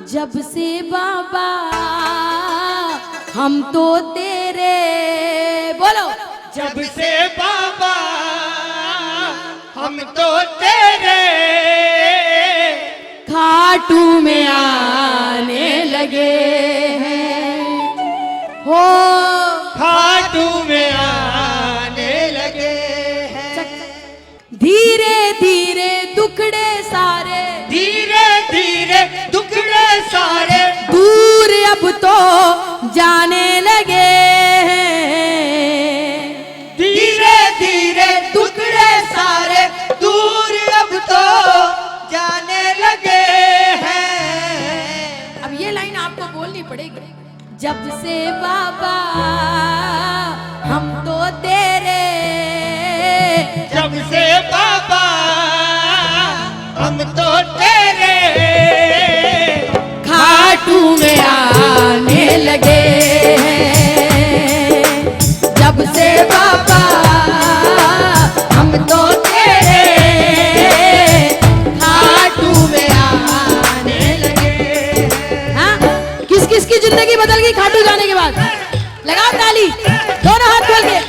जब से बाबा हम तो तेरे, बोलो जब से बाबा हम तो तेरे खाटू में आने लगे हैं हो, खाटू में आने लगे हैं। धीरे धीरे दुखड़े सारे, धीरे धीरे दुखड़े सारे दूर अब तो जाने लगे हैं। धीरे धीरे दुखड़े सारे दूर अब तो जाने लगे हैं। अब ये लाइन आपको बोलनी पड़ेगी। जब से बाबा हम तो तेरे, जब से बाबा हम तो तेरे खाटू में आने लगे हैं। जब से बाबा हम तो तेरे खाटू में आने लगे हैं। हाँ? किस किस की जिंदगी बदल गई खाटू जाने के बाद? लगाओ ताली, दोनों हाथ खोल के।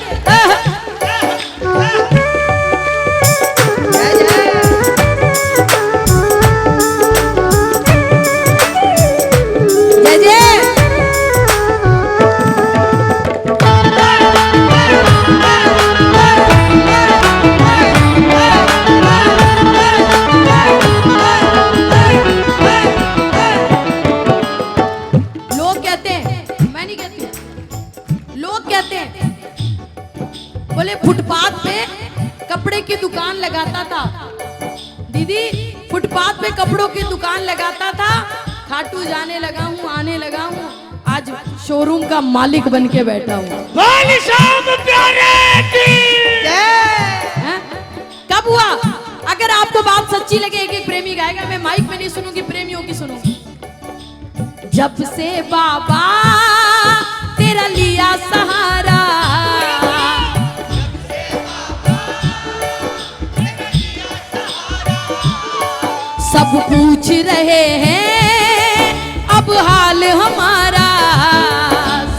बोले फुटपाथ पे कपड़े की दुकान लगाता था दीदी, फुटपाथ पे कपड़ों की दुकान लगाता था। खाटू जाने लगा हूँ, आने लगा हूँ, आज शोरूम का मालिक बन के बैठा हूँ। कब हुआ? अगर आपको बात सच्ची लगे, एक एक प्रेमी गाएगा, मैं माइक में नहीं सुनूंगी, प्रेमियों की सुनूंगी। जब से बाबा तेरा लिया सहारा, सब पूछ रहे हैं अब हाल हमारा,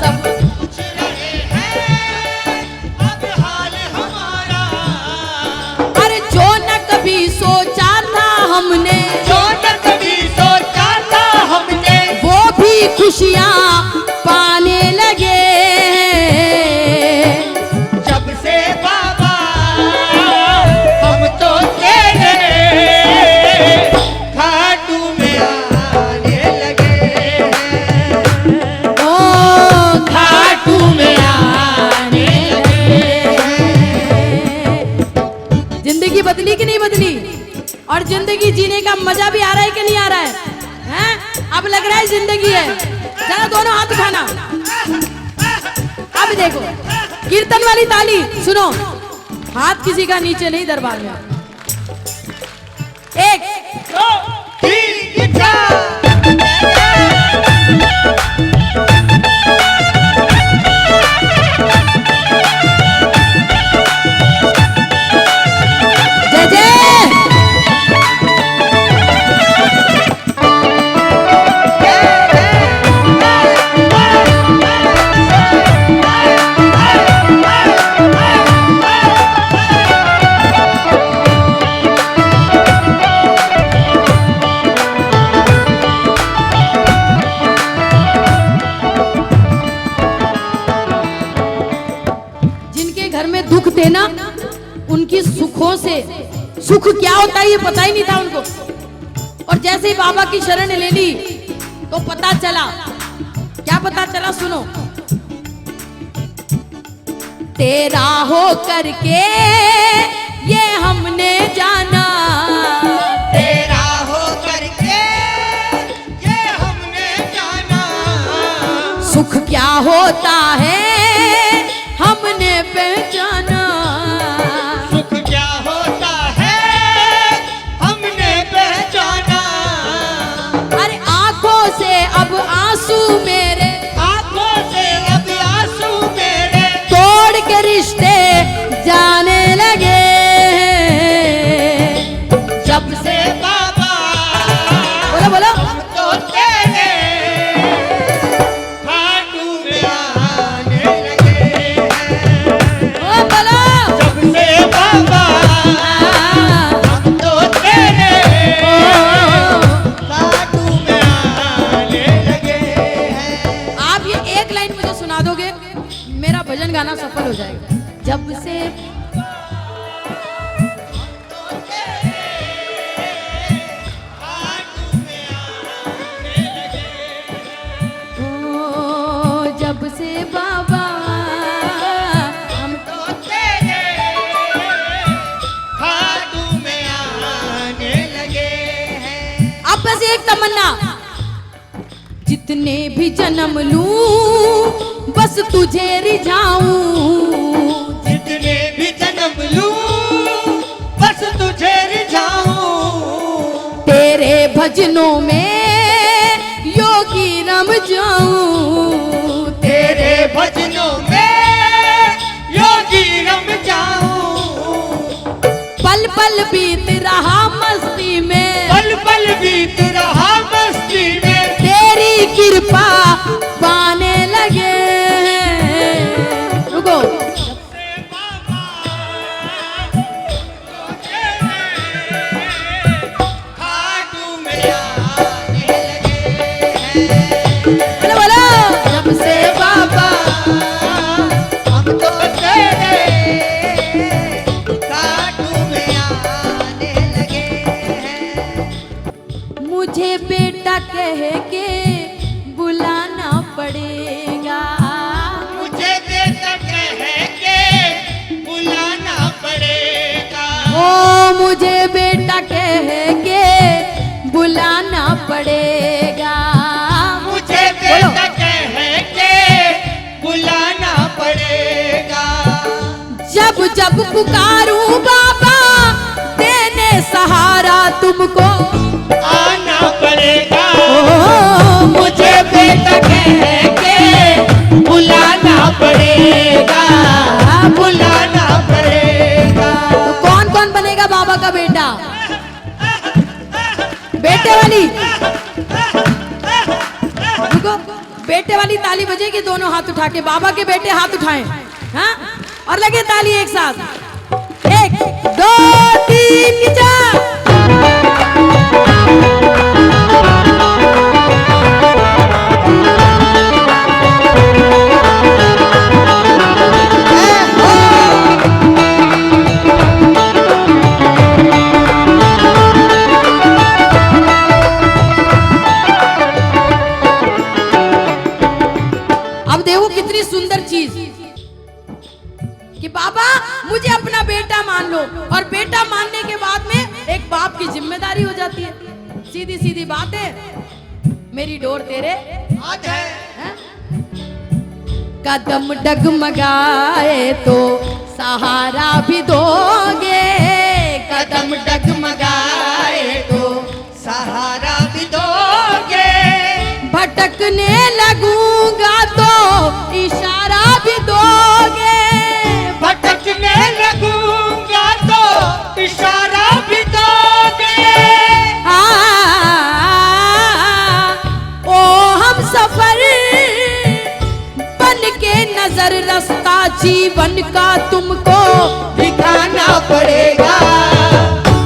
सब पूछ रहे हैं अब हाल हमारा। अरे जो न कभी सोचा था हमने, जो न कभी सोचा था हमने, वो भी खुशियां पाने लगे। जब से बाबा हम तो तेरे खाटू में आने लगे हैं। ओ खाटू में आने लगे। जिंदगी बदली कि नहीं बदली? और जिंदगी जीने का मजा भी आ रहा है कि नहीं आ रहा है? हैं? अब लग रहा है जिंदगी है। जरा दोनों हाथ उठाना। अब देखो कीर्तन वाली ताली सुनो, हाथ किसी का नीचे नहीं दरबार में। एक दो तीन चार। जय जय। दुख देना, उनकी सुखों से सुख क्या होता है ये पता ही नहीं था उनको। और जैसे ही बाबा की शरण ले ली तो पता चला, क्या पता चला सुनो। तेरा हो करके ये हमने जाना, तेरा हो करके ये हमने जाना, सुख क्या होता है हमने पहचाना। सुख क्या होता है हमने पहचाना। अरे आंखों से अब आंसू मेरे, आंखों से अब आंसू मेरे, तोड़ के रिश्ते जाने लगे। जब से बाबा बोलो बोलो। हम तो तेरे गाना सफल हो जाएगा। जब से ओ, जब से बाबा हम तो तेरे खाटू में आने लगे हैं। अब बस एक तमन्ना, जितने भी जन्म लूं बस तुझे रिझाऊं, जितने भी जन्म लूं बस तुझे रिझाऊं, तेरे भजनों में योगी रम जाऊं, तेरे भजनों में योगी रम जाऊं, पल पल बीत रहा मस्ती में, पल पल बीत रहा मस्ती में, तेरी कृपा पाने लगे। रुको, खाटू में आने लगे हैं। बोलो बोलो, जब से बाबा हम तो तेरे खाटू में आने लगे हैं। मुझे बेटा कह के बुलाना पड़ेगा, मुझे बेटा कह के बुलाना पड़ेगा, ओ मुझे बेटा कह के बुलाना पड़ेगा, मुझे बेटा कह के बुलाना पड़ेगा, जब जब पुकारूं बाबा देने सहारा तुमको, आना पड़ेगा, ओ मुझे बेटा कह के बुलाना पड़ेगा, बुलाना पड़ेगा। तो कौन कौन बनेगा बाबा का बेटा? बेटे वाली, रुको, बेटे वाली ताली बजेगी, दोनों हाथ उठा के, बाबा के बेटे हाथ उठाएं, हाँ, और लगे ताली एक साथ, 1 2 3 4। अब देखो कितनी सुंदर चीज कि बाबा मुझे अपना बेटा मान लो, और बेटा मानने के बाद में एक बाप की जिम्मेदारी हो जाती है। सीधी सीधी बात है, मेरी डोर तेरे आज है हैं? कदम डगमगाए तो सहारा भी दोगे, कदम डगमगाए तो सहारा भी दोगे, भटकने लगूंगा तो इशारा भी दोगे, भटकने लगूंगा तो इशारा भी दोगे, ओ हम सफर बन के नजर रास्ता जीवन का तुमको दिखाना पड़ेगा,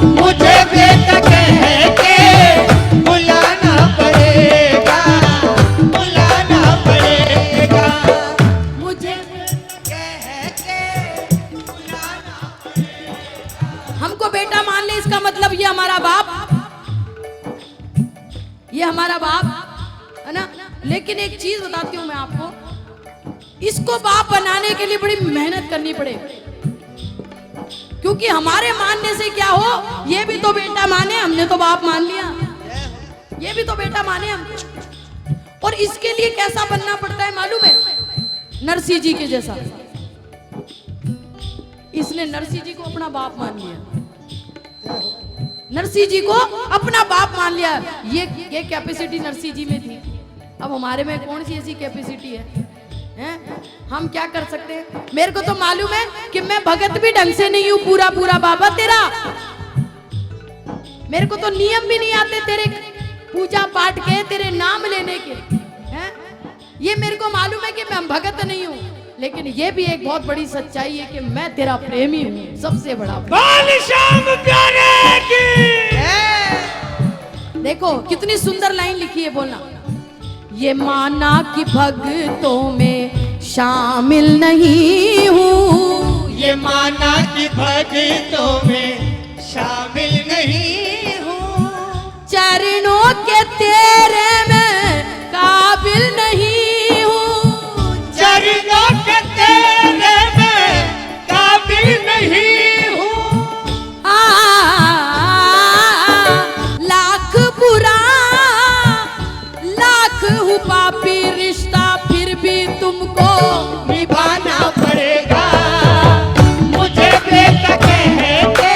मुझे बेटा कह के बुलाना पड़ेगा, बुलाना पड़ेगा, मुझे कह के बुलाना पड़ेगा। हमको बेटा मान ले, इसका मतलब ये हमारा बाप, ये हमारा बाप है ना। लेकिन एक चीज बताती हूँ मैं आपको, इसको बाप बनाने के लिए बड़ी मेहनत करनी पड़ेगी, क्योंकि हमारे मानने से क्या हो, ये भी तो बेटा माने, हमने तो बाप मान लिया, ये भी तो बेटा माने हम। और इसके लिए कैसा बनना पड़ता है मालूम है? नरसिंह जी के जैसा। इसने नरसिंह जी को अपना बाप मान लिया, नरसिंह जी को अपना बाप मान लिया। ये कैपेसिटी नरसिंह जी में थी, अब हमारे में कौन सी ऐसी कैपेसिटी हैं? हम क्या कर सकते हैं? मेरे को तो मालूम है कि मैं भगत भी ढंग से नहीं हूं पूरा पूरा बाबा तेरा, मेरे को तो नियम भी नहीं आते तेरे पूजा पाठ के, तेरे नाम लेने के, हैं? ये मेरे को मालूम है कि मैं भगत नहीं हूं, लेकिन ये भी एक बहुत बड़ी सच्चाई है कि मैं तेरा प्रेमी हूं, सबसे बड़ा। श्याम प्यारे की देखो कितनी सुंदर लाइन लिखी है, बोलना। ये माना कि भक्तों में शामिल नहीं हूँ। ये माना कि भक्तों में शामिल नहीं हूँ। चरणों के तेरे में काबिल नहीं हूँ। चरणों के तेरे में काबिल नहीं हूँ। लाख बुरा लाख हूँ पापी रिश्ता फिर भी तुमको निभाना पड़ेगा। मुझे बेटा कह के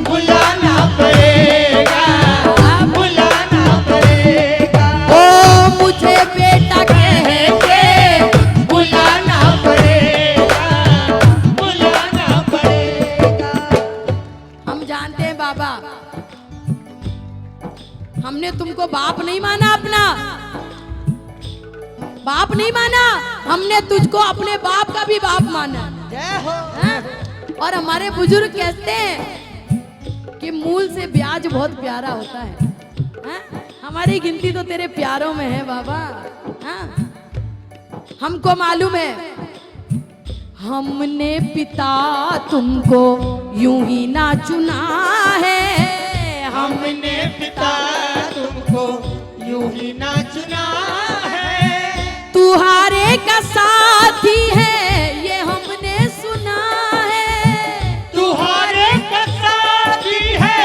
बुलाना पड़ेगा। बुलाना पड़ेगा। ओ मुझे बेटा कह के बुलाना पड़ेगा। बुलाना पड़ेगा। हम जानते हैं बाबा, हमने तुमको बाप नहीं माना, अपना बाप नहीं माना, हमने तुझको अपने बाप का भी बाप माना। जय हो। हाँ? और हमारे बुजुर्ग कहते हैं कि मूल से ब्याज बहुत प्यारा होता है। हाँ? हमारी गिनती तो तेरे प्यारों में है बाबा। हाँ? हमको मालूम है, हमने पिता तुमको यूं ही ना चुना है। हमने पिता तुमको यूं ही ना चुना है। तुम्हारे का साथी है ये हमने सुना है। तुम्हारे का साथी है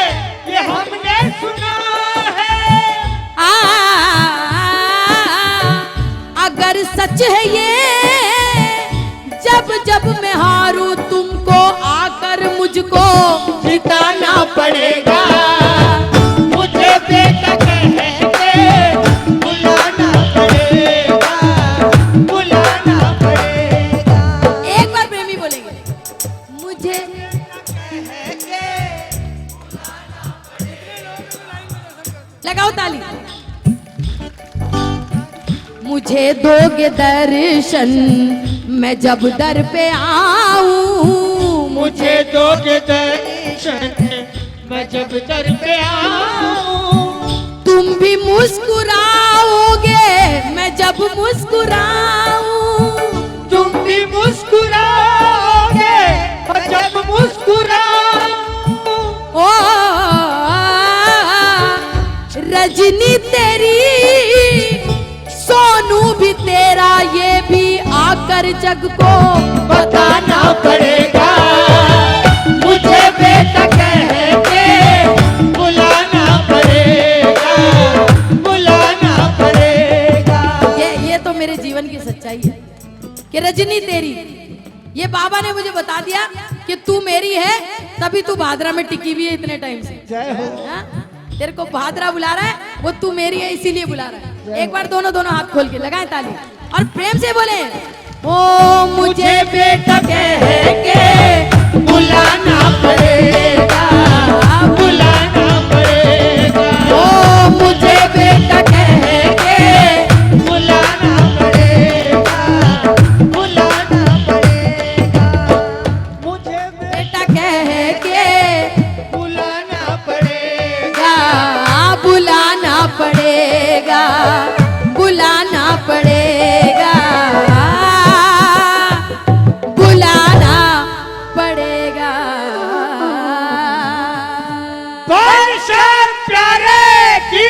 ये हमने सुना है। अगर सच है ये, जब जब मैं हारूं तुमको आकर मुझको जिताना पड़ेगा। मुझे बेटा कह के बुलाना पड़ेगा। बुलाना पड़ेगा। एक बार प्रेमी बोलेंगे, मुझे कह के लगाओ ताली। मुझे दोगे दर्शन मैं जब दर पे आऊं। मुझे दोगे दर्शन मैं जब दर पे आऊं। तुम भी मुस्कुराओगे मैं जब मुस्कुराऊं। तुम भी मुस्कुराओगे और जब मुस्कुराऊं। ओ रजनी तेरी सोनू भी तेरा ये भी आकर जग को बताना पड़ेगा। मुझे बेटा कह के बुलाना पड़ेगा। बुलाना पड़ेगा। ये तो मेरे जीवन की सच्चाई है कि रजनी तेरी, ये बाबा ने मुझे बता दिया कि तू मेरी है, तभी तू भादरा में टिकी हुई है इतने टाइम से। जय हो। हाँ? तेरे को भादरा बुला रहा है, वो तू मेरी है इसीलिए बुला रहा है। एक बार दोनों दोनों हाथ खोल के लगाएं ताली और प्रेम से बोले, ओ मुझे बेटा कह के बुलाना पड़ेगा। बुलाना पड़ेगा। ओ मुझे बेटा कह के बुलाना पड़ेगा। बुलाना पड़ेगा। मुझे बेटा कह के बुलाना पड़ेगा। बुलाना पड़ेगा। बुलाना पड़ेगा। बुलाना पड़ेगा। कौन सा प्यारे की